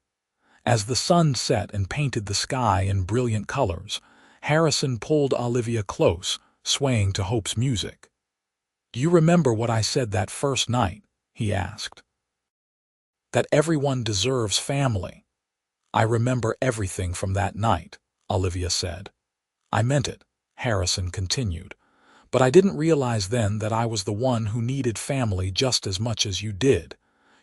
[SPEAKER 1] As the sun set and painted the sky in brilliant colors, Harrison pulled Olivia close, swaying to Hope's music. "Do you remember what I said that first night?" he asked. "That everyone deserves family." "I remember everything from that night," Olivia said. "I meant it," Harrison continued. "But I didn't realize then that I was the one who needed family just as much as you did.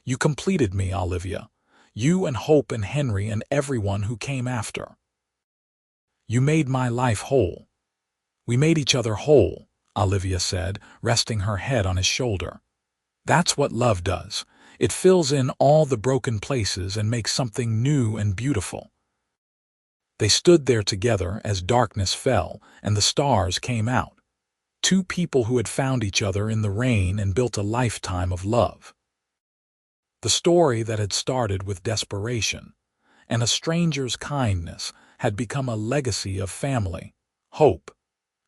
[SPEAKER 1] You completed me, Olivia. You and Hope and Henry and everyone who came after. You made my life whole." "We made each other whole," Olivia said, resting her head on his shoulder. "That's what love does. It fills in all the broken places and makes something new and beautiful." They stood there together as darkness fell and the stars came out. 2 people who had found each other in the rain and built a lifetime of love. The story that had started with desperation and a stranger's kindness had become a legacy of family, hope,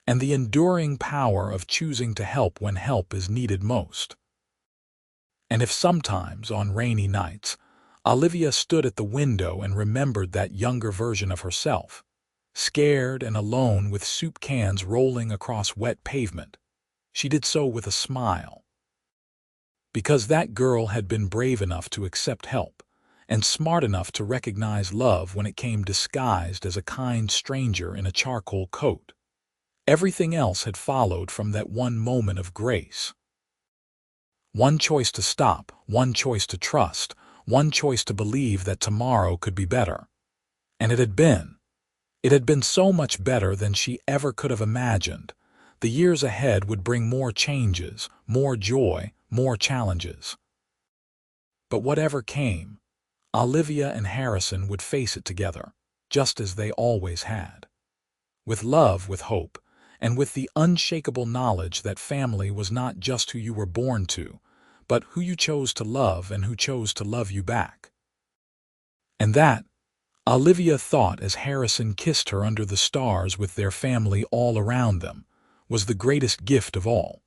[SPEAKER 1] and the enduring power of choosing to help when help is needed most. And if sometimes, on rainy nights, Olivia stood at the window and remembered that younger version of herself, scared and alone with soup cans rolling across wet pavement, she did so with a smile. Because that girl had been brave enough to accept help, and smart enough to recognize love when it came disguised as a kind stranger in a charcoal coat. Everything else had followed from that one moment of grace. One choice to stop, one choice to trust, one choice to believe that tomorrow could be better. And it had been. It had been so much better than she ever could have imagined. The years ahead would bring more changes, more joy, more challenges. But whatever came, Olivia and Harrison would face it together, just as they always had. With love, with hope, and with the unshakable knowledge that family was not just who you were born to, but who you chose to love and who chose to love you back. And that, Olivia thought as Harrison kissed her under the stars with their family all around them, was the greatest gift of all.